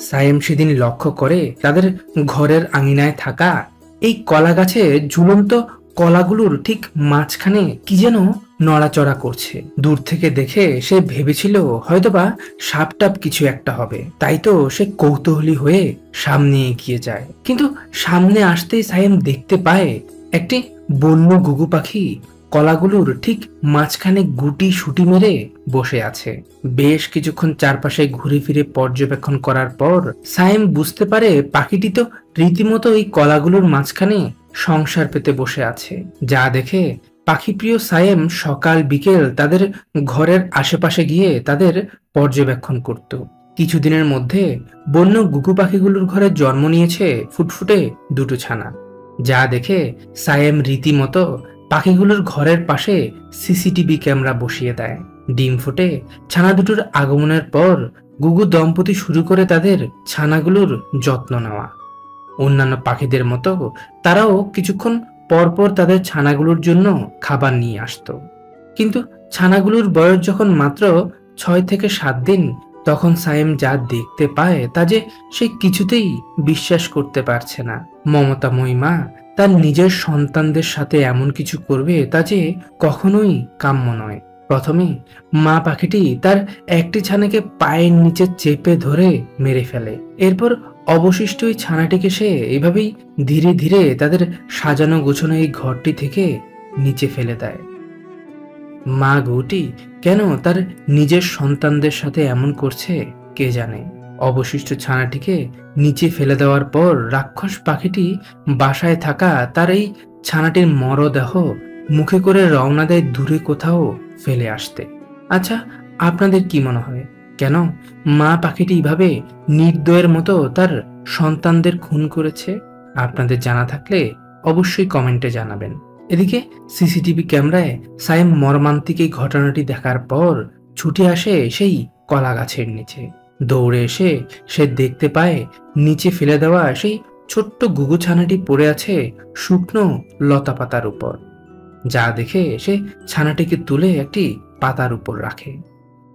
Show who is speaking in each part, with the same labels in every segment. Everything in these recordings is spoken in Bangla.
Speaker 1: সায়েম সেদিন লক্ষ্য করে তাদের ঘরের আঙিনায় থাকা এই কলা গাছে ঝুলন্ত কলাগুলোর ঠিক মাঝখানে কি যেন নড়াচড়া করছে। দূর থেকে দেখে সে ভেবেছিল হয়তোবা সাপটাপ কিছু একটা হবে, তাই তো সে কৌতূহলী হয়ে সামনে এগিয়ে যায়। কিন্তু সামনে আসতেই সায়েম দেখতে পায় একটি বন্য ঘুঘু পাখি কলাগুলোর ঠিক মাঝখানে গুটি সুটি মেরে বসে আছে। বেশ কিছুক্ষণ চারপাশে ঘুরে ফিরে পর্যবেক্ষণ করার পর সায়েম বুঝতে পারে পাখিটি তো রীতিমতো এই কলাগুলোর মাঝখানে সংসার পেতে বসে আছে। যা দেখে পাখিপ্রিয় সায়েম সকাল বিকেল তাদের ঘরের আশেপাশে গিয়ে তাদের পর্যবেক্ষণ করত। কিছুদিনের মধ্যে বন্য ঘুঘু পাখিগুলোর ঘরে জন্ম নিয়েছে ফুটফুটে দুটো ছানা। যা দেখে সায়েম রীতিমতো পাখিগুলোর ঘরের পাশে সিসিটিভি ক্যামেরা বসিয়ে দেয়। ডিম ফুটে ছানা দুটোর আগমনের পর ঘুঘু দম্পতি শুরু করে তাদের ছানাগুলোর যত্ন নেওয়া। অন্যান্য পাখিদের মতো তারাও কিছুক্ষণ পরপর তাদের ছানাগুলোর জন্য খাবার নিয়ে আসতো। কিন্তু ছানাগুলোর বয়স যখন মাত্র 6 থেকে 7 দিন, তখন সায়েম যা দেখতে পায় তা যে সে কিছুতেই বিশ্বাস করতে পারছে না। মমতাময়ী মা তার নিজের সন্তানদের সাথে এমন কিছু করবে তা যে কখনোই কাম্য নয়। প্রথমে মা পাখিটি তার একটি ছানাকে পায়ের নিচে চেপে ধরে মেরে ফেলে। এরপর অবশিষ্ট ওই ছানাটিকে সে এভাবেই ধীরে ধীরে তাদের সাজানো গোছানো এই ঘরটি থেকে নিচে ফেলে দেয়। মা গৌটি কেন তার নিজের সন্তানদের সাথে এমন করছে কে জানে। অবশিষ্ট ছানাটিকে নিচে ফেলে দেওয়ার পর রাক্ষস পাখিটি বাসায় থাকা তার এই ছানাটির মরদেহ মুখে করে রওনা দেয় দূরে কোথাও ফেলে আসতে। আচ্ছা, আপনাদের কি মনে হয়, কেন মা পাখিটি এইভাবে নির্দয়ের মতো তার সন্তানদের খুন করেছে? আপনাদের জানা থাকলে অবশ্যই কমেন্টে জানাবেন। এদিকে সিসিটিভি ক্যামেরায় সায়েম মর্মান্তিক এই ঘটনাটি দেখার পর ছুটে আসে সেই কলা গাছের নিচে। দৌড়ে এসে সে দেখতে পায় নিচে ফেলে দেওয়া সেই ছোট্ট ঘুঘু ছানাটি পড়ে আছে শুকনো লতা পাতার উপর। যা দেখে সে ছানাটিকে তুলে একটি পাতার উপর রাখে।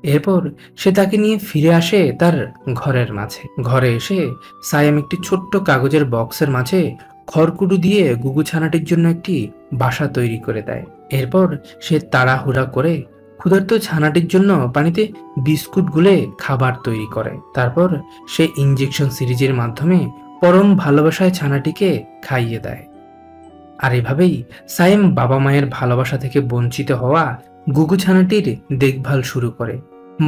Speaker 1: এরপর সে তাকে নিয়ে ফিরে আসে তার ঘরের মাঝে। ঘরে এসে সায়েম একটি ছোট্ট কাগজের বক্সের মাঝে খড়কুটো দিয়ে ঘুঘু ছানাটির জন্য একটি বাসা তৈরি করে দেয়। এরপর সে তাড়াহুড়া করে ক্ষুধার্ত ছানাটির জন্য পানিতে বিস্কুট গুলে খাবার তৈরি করে। তারপর সে ইঞ্জেকশন সিরিজের মাধ্যমে পরম ভালোবাসায় ছানাটিকে খাইয়ে দেয়। আর এভাবেই সায়েম বাবা মায়ের ভালোবাসা থেকে বঞ্চিত হওয়া ঘুঘু ছানাটির দেখভাল শুরু করে।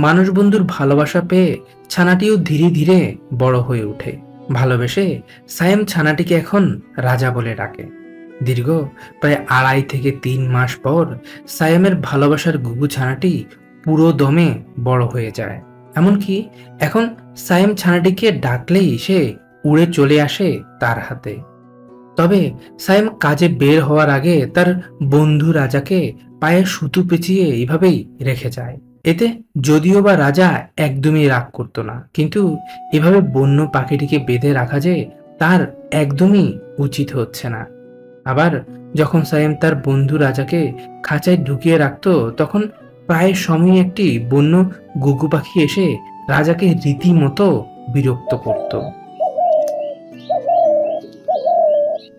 Speaker 1: মানুষ বন্ধুর ভালোবাসা পেয়ে ছানাটিও ধীরে ধীরে বড় হয়ে ওঠে। ভালোবেসে সায়েম ছানাটিকে এখন রাজা বলে ডাকে। দীর্ঘ প্রায় 2.5 থেকে 3 মাস পর সায়েমের ভালোবাসার ঘুঘু ছানাটি পুরো দমে বড় হয়ে যায়। এমনকি এখন সায়েম ছানাটিকে ডাকলেই সে উড়ে চলে আসে তার হাতে। তবে সায়েম কাজে বের হওয়ার আগে তার বন্ধু রাজাকে পায়ে সুতো পেঁচিয়ে এইভাবেই রেখে যায়। এতে যদিও বা রাজা একদমই রাগ করত না, কিন্তু এভাবে বন্য পাখিটিকে বেঁধে রাখা যে তার একদমই উচিত হচ্ছে না। আবার যখন সায়েম তার বন্ধু রাজাকে খাঁচায় ঢুকিয়ে রাখত, তখন প্রায় সময় একটি বন্য ঘুঘু পাখি এসে রাজাকে রীতিমতো বিরক্ত করত।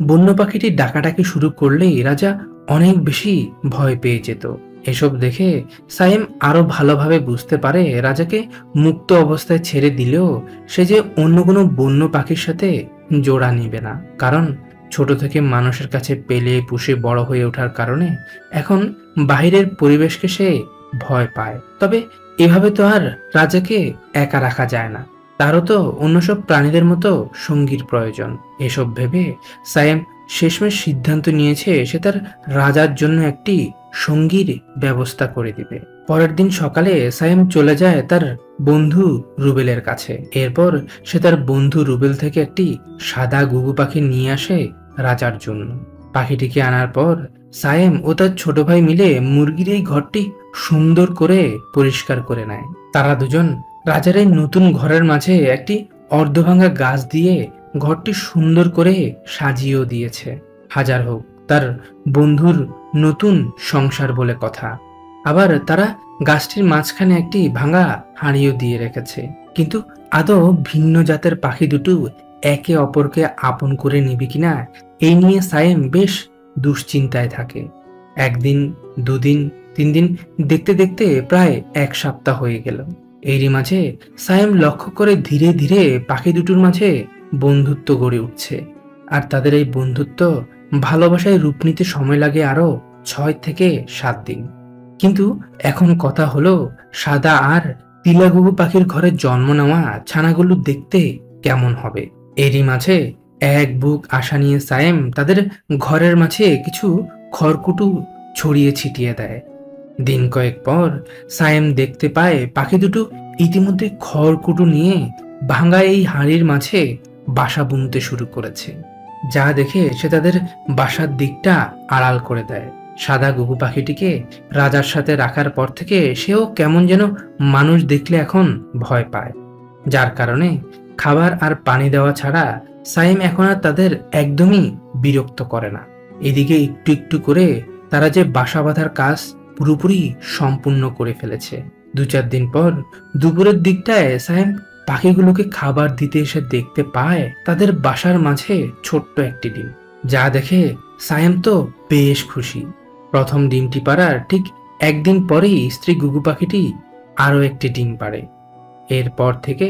Speaker 1: বন্য পাখিটি ডাকাডাকি শুরু করলেই রাজা অনেক বেশি ভয় পেয়ে যেত। এসব দেখে সায়েম আরো ভালোভাবে বুঝতে পারে রাজাকে মুক্ত অবস্থায় ছেড়ে দিলেও সে যে অন্য কোনো বন্য পাখির সাথে জোড়া নিবে না। কারণ ছোট থেকে মানুষের কাছে পেলে পুষে বড় হয়ে ওঠার কারণে এখন বাহিরের পরিবেশকে সে ভয় পায়। তবে এভাবে তো আর রাজাকে একা রাখা যায় না, তারও তো অন্য সব প্রাণীদের মতো সঙ্গীর প্রয়োজন। এসব ভেবে সায়েম শেষমেশ সিদ্ধান্ত নিয়েছে সে তার রাজার জন্য একটি সঙ্গীর ব্যবস্থা করে দিবে। পরের দিন সকালে সায়েম চলে যায় তার বন্ধু রুবেলের কাছে। এরপর সে তার বন্ধু রুবেল থেকে একটি সাদা ঘুঘু পাখি নিয়ে আসে রাজার জন্য। পাখিটিকে আনার পর সায়েম ও তার ছোট ভাই মিলে মুরগির এই ঘরটি সুন্দর করে পরিষ্কার করে নেয়। তারা দুজন রাজার এই নতুন ঘরের মাঝে একটি অর্ধভাঙা গাছ দিয়ে ঘরটি সুন্দর করে সাজিয়েও দিয়েছে। হাজার হোক তার বন্ধুর নতুন সংসার বলে কথা। আবার তারা গাছটির মাঝখানে একটি ভাঙা হাঁড়িও দিয়ে রেখেছে। কিন্তু আদৌ ভিন্ন জাতের পাখি দুটো একে অপরকে আপন করে নিবে কিনা এই নিয়ে সায়েম বেশ দুশ্চিন্তায় থাকে। একদিন, দুদিন, 3 দিন, দেখতে দেখতে প্রায় 1 সপ্তাহ হয়ে গেল। এরই মাঝে সায়েম লক্ষ্য করে ধীরে ধীরে পাখি দুটোর মাঝে বন্ধুত্ব গড়ে উঠছে। আর তাদের এই বন্ধুত্ব, ভালোবাসায় রূপ নিতে সময় লাগে আরো 6 থেকে 7 দিন। কিন্তু এখন কথা হলো, সাদা আর তিলাগুগু পাখির ঘরে জন্ম নেওয়া ছানাগুলো দেখতে কেমন হবে। এরই মাঝে এক বুক আশা নিয়ে সায়েম তাদের ঘরের মাঝে কিছু খড়কুটো ছড়িয়ে ছিটিয়ে দেয়। দিন কয়েক পর সায়েম দেখতে পায় পাখি দুটো ইতিমধ্যে খড়কুটো নিয়ে ভাঙা এই হাঁড়ির মাঝে বাসা বুনতে শুরু করেছে। যা দেখে সে তাদের বাসার দিকটা আড়াল করে দেয়। সাদা গুগু পাখিটিকে রাজার সাথে রাখার পর থেকে সেও কেমন যেন মানুষ দেখলে এখন ভয় পায়, যার কারণে খাবার আর পানি দেওয়া ছাড়া সাইম এখন আর তাদের একদমই বিরক্ত করে না। এদিকে একটু একটু করে তারা যে বাসা বাঁধার কাজ পুরোপুরি সম্পূর্ণ করে ফেলেছে। 2-4 দিন পর দুপুরের দিকটায় সাইম পাখিগুলোকে খাবার দিতে এসে দেখতে পায় তাদের বাসার মাঝে ছোট্ট একটি ডিম। যা দেখে সায়েম তো বেশ খুশি। প্রথম ডিমটি পাড়ার ঠিক 1 দিন পরেই স্ত্রী গুগু পাখিটি আরো একটি ডিম পাড়ে। এরপর থেকে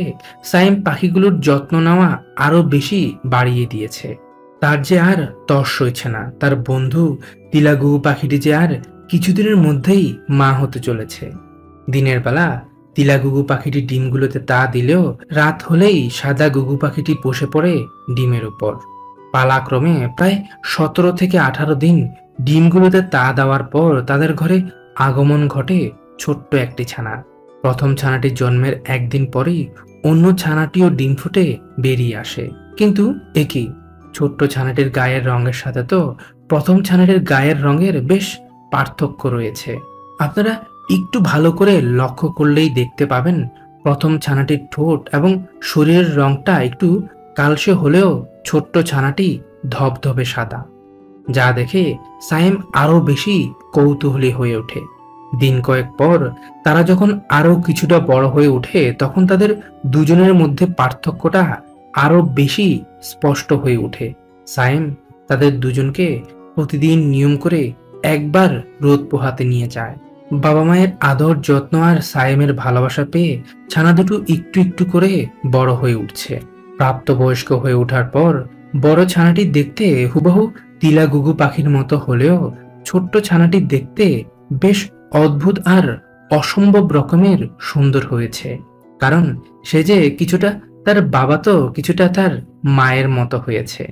Speaker 1: সায়েম পাখিগুলোর যত্ন নেওয়া আরো বেশি বাড়িয়ে দিয়েছে। তার যে আর তর সইছে না, তার বন্ধু তিলা গুগু পাখিটি যে আর কিছুদিনের মধ্যেই মা হতে চলেছে। দিনের বেলা তিলা গুগু পাখিটি ডিমগুলোতে তা দিলেও রাত হলেই সাদা গুগু পাখিটি বসে পড়ে ডিমের উপর। পালাক্রমে প্রায় 17 থেকে 18 দিন ডিমগুলোতে তা দেওয়ার পর তাদের ঘরে আগমন ঘটে ছোট্ট একটি ছানা। প্রথম ছানাটির জন্মের 1 দিন পরেই অন্য ছানাটিও ডিম ফুটে বেরিয়ে আসে। কিন্তু একই ছোট্ট ছানাটির গায়ের রঙের সাথে তো প্রথম ছানাটির গায়ের রঙের বেশ পার্থক্য রয়েছে। আপনারা একটু ভালো করে লক্ষ্য করলেই দেখতে পাবেন প্রথম ছানাটির ঠোঁট এবং শরীরের রংটা একটু কালসে হলেও ছোট্ট ছানাটি ধবধবে সাদা। যা দেখে সায়েম আরো বেশি কৌতূহলী হয়ে ওঠে। দিন কয়েক পর তারা যখন আরো কিছুটা বড় হয়ে ওঠে তখন তাদের দুজনের মধ্যে পার্থক্যটা আরো বেশি স্পষ্ট হয়ে ওঠে। সায়েম তাদের দুজনকে প্রতিদিন নিয়ম করে একবার রোদ পোহাতে নিয়ে যায়। বাবা মায়ের আদর যত্ন আর সায়েমের ভালোবাসা পেয়ে ছানা দুটো একটু একটু করে বড় হয়ে উঠছে। প্রাপ্তবয়স্ক হয়ে ওঠার পর বড় ছানাটি দেখতে হুবহু তিলা গুগু পাখির মতো হলেও ছোট্ট ছানাটি দেখতে বেশ অদ্ভুত আর অসম্ভব রকমের সুন্দর হয়েছে। কারণ সে যে কিছুটা তার বাবা তো কিছুটা তার মায়ের মতো হয়েছে।